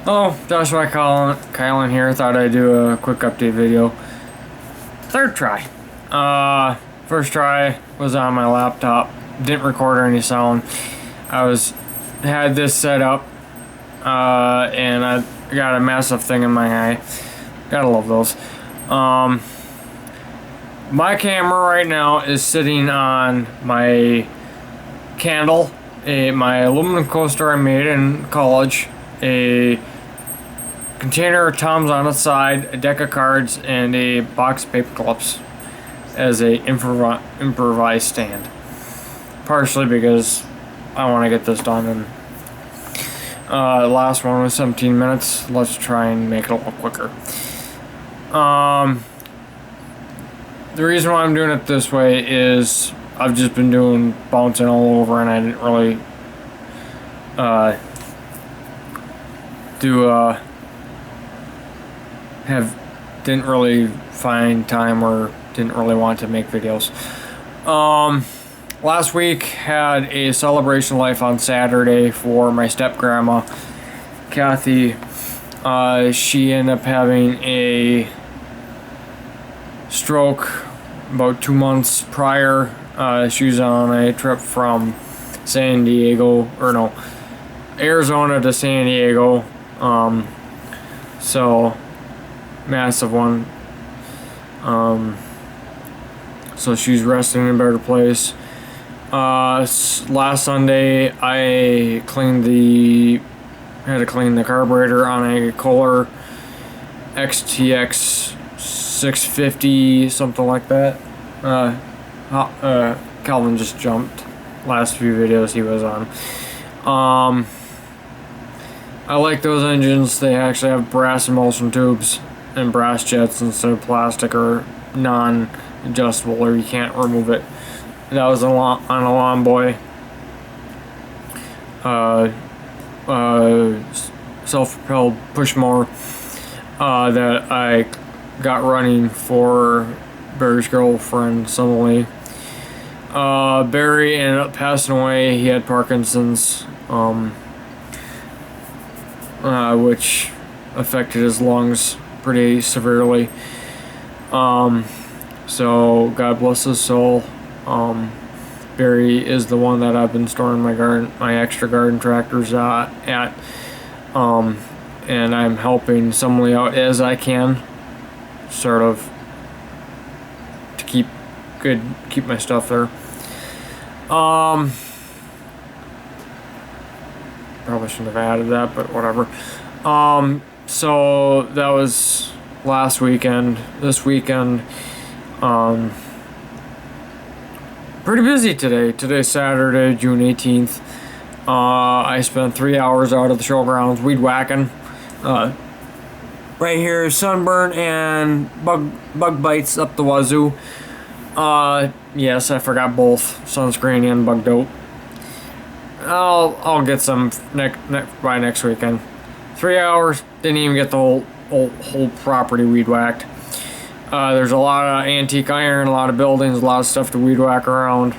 Oh, Joshua Kylan here. Thought I'd do a quick update video. Third try. First try was on my laptop. Didn't record any sound. Had this set up, and I got a massive thing in my eye. Gotta love those. My camera right now is sitting on my candle, my aluminum coaster I made in college, a container of Tums on its side, a deck of cards, and a box of paper clips as a improvised stand. Partially because I want to get this done, and the last one was 17 minutes. Let's try and make it a little quicker. The reason why I'm doing it this way is I've just been doing bouncing all over, and I didn't really didn't really find time or didn't really want to make videos. Last week had a celebration of life on Saturday for my step grandma, Kathy. She ended up having a stroke about 2 months prior. She was on a trip from Arizona to San Diego. So massive one. So she's resting in a better place. Last Sunday I had to clean the carburetor on a Kohler XTX 650, something like that. Calvin just jumped last few videos he was on. I like those engines. They actually have brass emulsion tubes and brass jets instead of plastic or non-adjustable, or you can't remove it. That was on a Lawn Boy self-propelled push mower that I got running for Barry's girlfriend, Summerlee. Barry ended up passing away. He had Parkinson's, which affected his lungs pretty severely. So God bless his soul. Barry is the one that I've been storing my extra garden tractors at. And I'm helping Summerlee out as I can, sort of, to keep my stuff there. Probably shouldn't have added that, but whatever. So that was last weekend. This weekend, pretty busy today. Today's Saturday, June 18th. I spent 3 hours out of the showgrounds weed whacking. Right here, sunburn and bug bites up the wazoo. Yes, I forgot both sunscreen and bug dope. I'll get some by next weekend. 3 hours, didn't even get the whole property weed whacked. There's a lot of antique iron, a lot of buildings, a lot of stuff to weed whack around.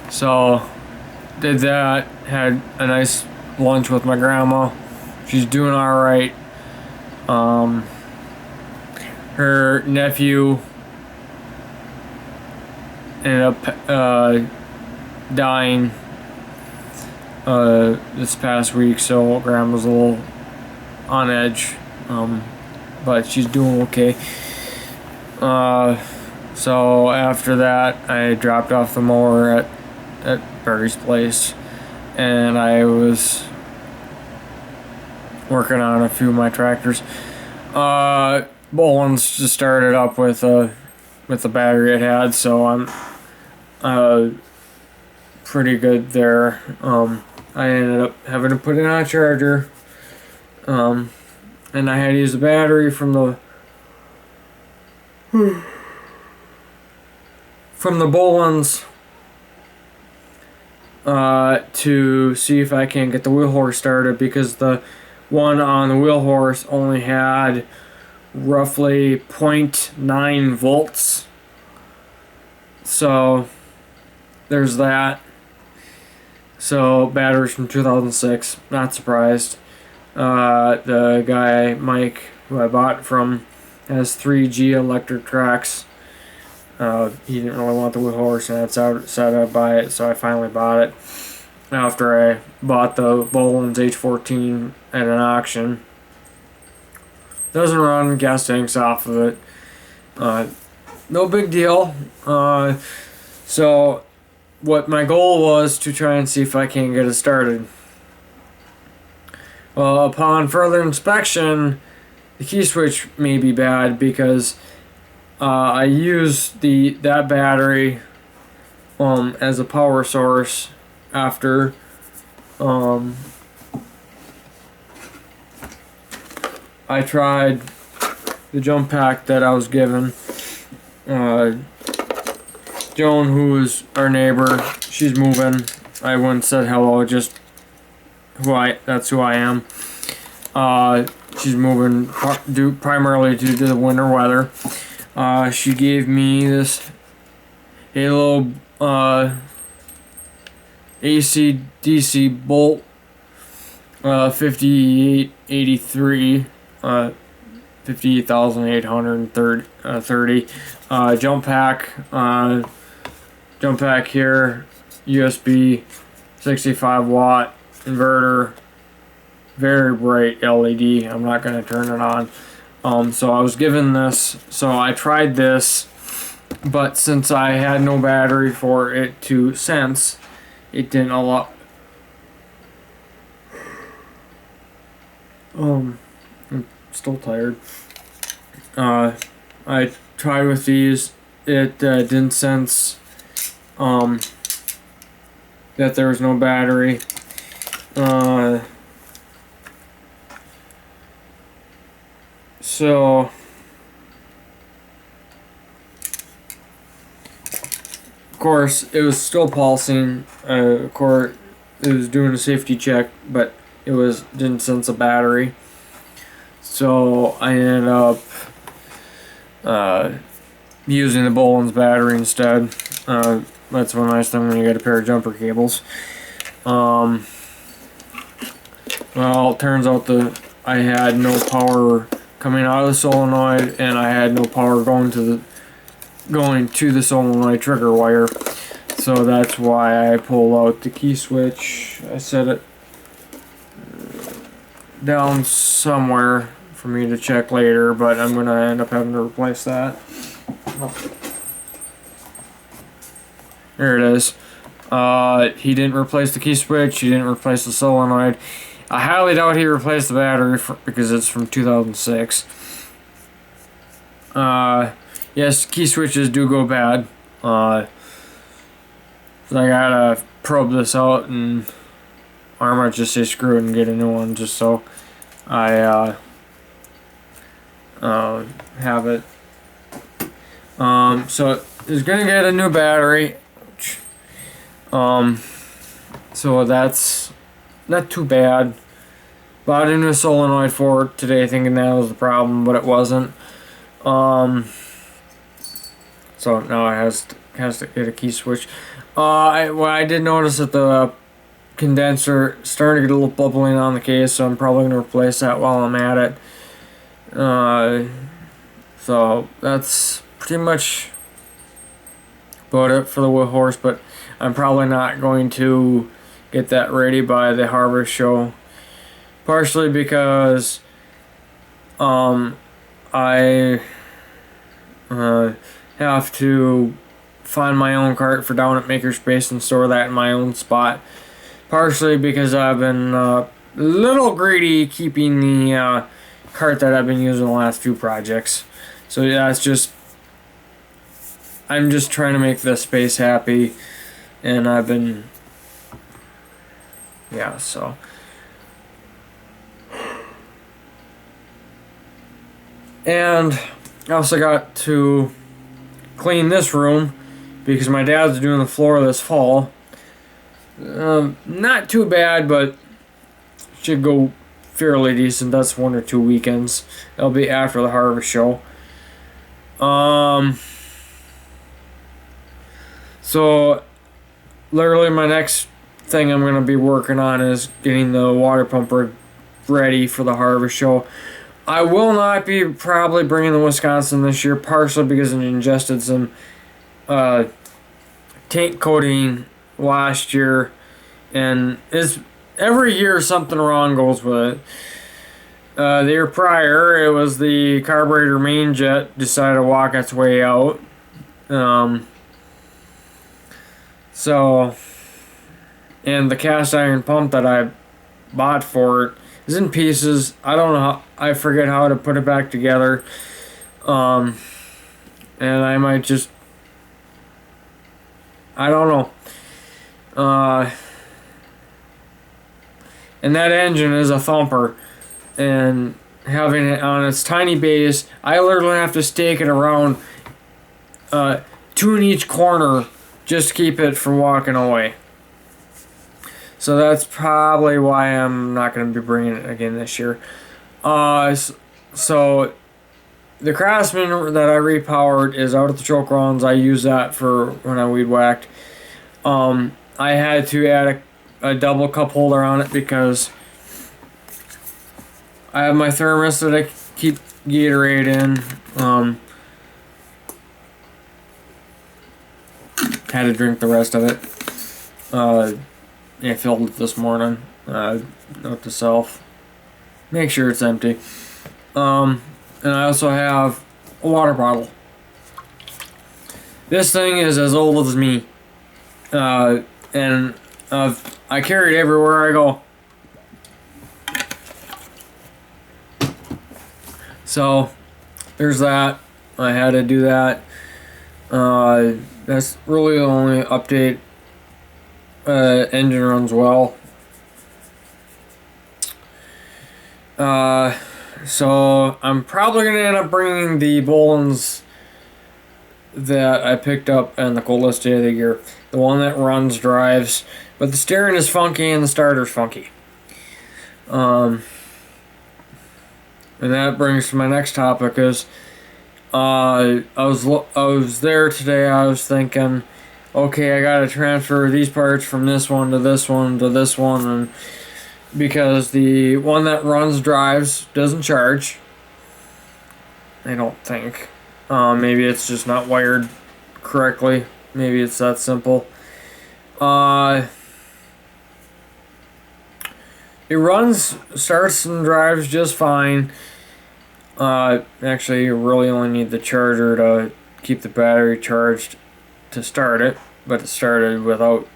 So did that. Had a nice lunch with my grandma. She's doing all right. Her nephew ended up dying this past week, so grandma's a little on edge, but she's doing okay. So after that, I dropped off the mower at Barry's place, and I was working on a few of my tractors. Boland's just started up with the battery it had, so I'm pretty good there. I ended up having to put it on a charger, and I had to use the battery from the Boland's to see if I can get the wheel horse started, because the one on the wheel horse only had roughly 0.9 volts. So there's that. So batteries from 2006. Not surprised. The guy Mike, who I bought from, has 3G electric tracks. He didn't really want the wood horse, and said I'd buy it, so I finally bought it after I bought the Bohlins H14 at an auction. Doesn't run gas tanks off of it. No big deal. So what my goal was to try and see if I can get it started. Well, upon further inspection, the key switch may be bad because I used that battery as a power source after I tried the jump pack that I was given. Joan, who is our neighbor, she's moving. I went and said hello, just that's who I am. She's moving primarily due to the winter weather. She gave me this Halo AC DC bolt 5883 58,830 jump pack here, USB 65 watt inverter, very bright LED. I'm not going to turn it on. So I was given this, so I tried this, but since I had no battery for it to sense, it didn't allow. I'm still tired. I tried with these. It didn't sense that there was no battery. So of course it was still pulsing. Of course it was doing a safety check, but it didn't sense a battery. So I ended up using the Bohlins battery instead. That's one nice thing when you get a pair of jumper cables. Well, it turns out that I had no power coming out of the solenoid, and I had no power going to the solenoid trigger wire. So that's why I pulled out the key switch. I set it down somewhere for me to check later, but I'm gonna end up having to replace that. There it is. He didn't replace the key switch. He didn't replace the solenoid. I highly doubt he replaced the battery because it's from 2006. Yes, key switches do go bad. So I gotta probe this out, and or I might just say screw it and get a new one just so I have it. So it's gonna get a new battery. So that's not too bad. Bought a new solenoid for it today, thinking that was the problem, but it wasn't. So now it has to get a key switch. I did notice that the condenser starting to get a little bubbling on the case, so I'm probably gonna replace that while I'm at it. So that's pretty much about it for the wood horse, but I'm probably not going to get that ready by the harvest show, partially because I have to find my own cart for down at Makerspace and store that in my own spot, partially because I've been a little greedy keeping the cart that I've been using the last few projects. So yeah, I'm just trying to make the space happy, and I've been, yeah, so. And I also got to clean this room because my dad's doing the floor this fall. Not too bad, but should go fairly decent. That's 1 or 2 weekends. It'll be after the harvest show. So literally my next thing I'm going to be working on is getting the water pump ready for the harvest show. I will not be probably bringing the Wisconsin this year, partially because it ingested some tank coating last year, and it's every year something wrong goes with it. The year prior, it was the carburetor main jet decided to walk its way out. So, and the cast iron pump that I bought for it is in pieces. I don't know how, I forget how to put it back together. And I might just, I don't know. And that engine is a thumper. And having it on its tiny base, I literally have to stake it around 2 in each corner just to keep it from walking away. So that's probably why I'm not going to be bringing it again this year. So the Craftsman that I repowered is out at the choke rounds. I use that for when I weed whacked. I had to add a double cup holder on it because I have my thermos that I keep Gatorade in. Had to drink the rest of it. I filled it this morning. Note to self: make sure it's empty. And I also have a water bottle. This thing is as old as me, and I carry it everywhere I go. So there's that. I had to do that. That's really the only update. Engine runs well. So I'm probably gonna end up bringing the Bollens that I picked up on the coldest day of the year. The one that runs, drives, but the steering is funky and the starter's funky. And that brings to my next topic is I was there today. I was thinking, okay, I gotta transfer these parts from this one to this one to this one, and because the one that runs, drives, doesn't charge. I don't think. Maybe it's just not wired correctly. Maybe it's that simple. It runs, starts and drives just fine. Actually, you really only need the charger to keep the battery charged to start it, but it started without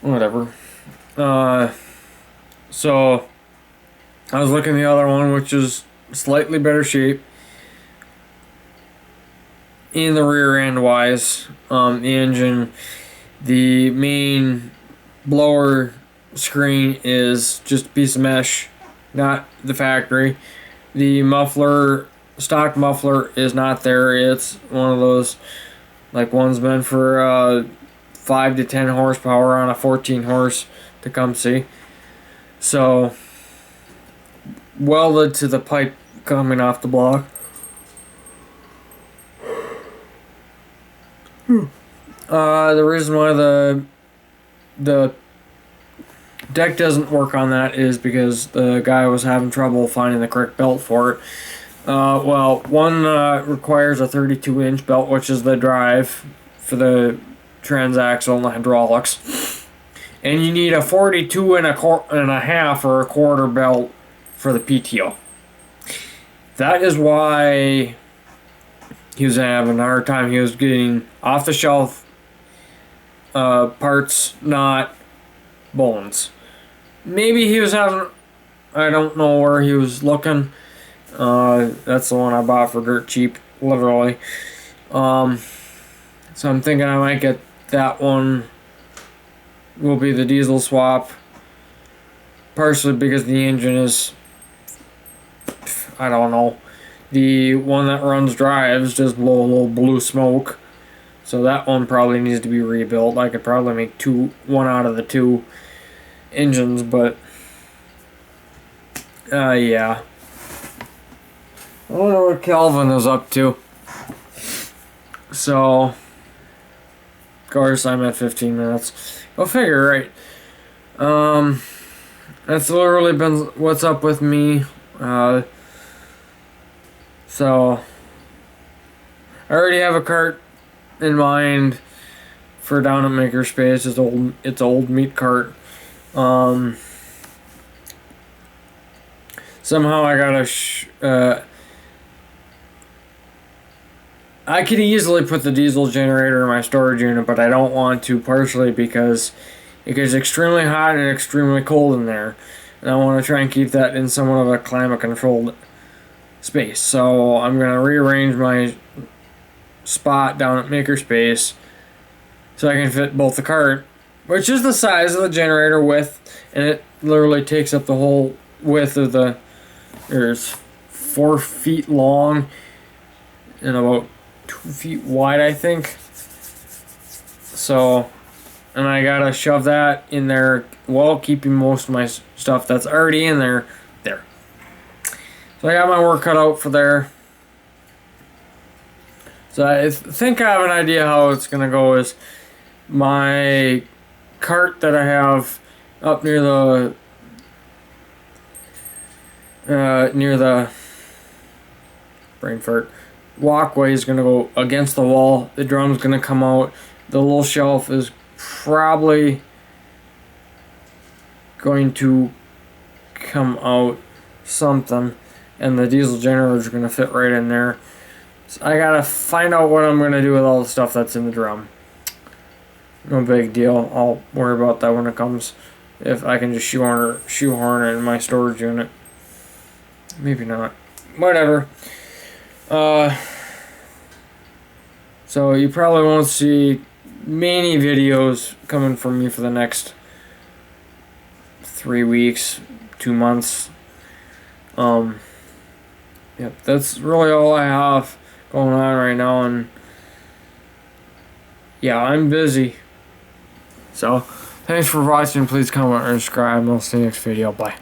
whatever. So I was looking at the other one, which is slightly better shape in the rear end wise. The engine, the main blower screen is just a piece of mesh, not the factory. The muffler, stock muffler, is not there. It's one of those, like, one's meant for 5 to 10 horsepower on a 14 horse Tecumseh. So welded to the pipe coming off the block. The reason why the deck doesn't work on that is because the guy was having trouble finding the correct belt for it. Well, one requires a 32-inch belt, which is the drive for the transaxle and the hydraulics, and you need a 42 and a half or a quarter belt for the PTO. That is why he was having a hard time. He was getting off-the-shelf parts, not Bollens. Maybe he was having, I don't know where he was looking. That's the one I bought for dirt cheap, literally. So I'm thinking I might get that one. Will be the diesel swap. Partially because the engine is, I don't know. The one that runs, drives, just blow a little blue smoke. So that one probably needs to be rebuilt. I could probably make one out of the two engines, but yeah. I don't know what Calvin is up to. So course, I'm at 15 minutes. Go figure, right? That's literally been what's up with me. So I already have a cart in mind for down at Makerspace. It's old meat cart. Somehow I gotta. I could easily put the diesel generator in my storage unit, but I don't want to, partially because it gets extremely hot and extremely cold in there, and I want to try and keep that in somewhat of a climate-controlled space. So I'm gonna rearrange my spot down at Makerspace so I can fit both the cart, which is the size of the generator width, and it literally takes up the whole width of the. There's 4 feet long and about 2 feet wide, I think. So, and I gotta shove that in there while keeping most of my stuff that's already in there. So I got my work cut out for there. So I think I have an idea how it's gonna go. Is my cart that I have up near the brain fart walkway is gonna go against the wall. The drum's gonna come out. The little shelf is probably going to come out something, and the diesel generator is gonna fit right in there. So I gotta find out what I'm gonna do with all the stuff that's in the drum. No big deal. I'll worry about that when it comes. If I can just shoehorn it in my storage unit. Maybe not. Whatever. So you probably won't see many videos coming from me for the next 3 weeks, 2 months. Yep, that's really all I have going on right now, and yeah, I'm busy. So, thanks for watching. Please comment or subscribe, and I'll see you next video. Bye.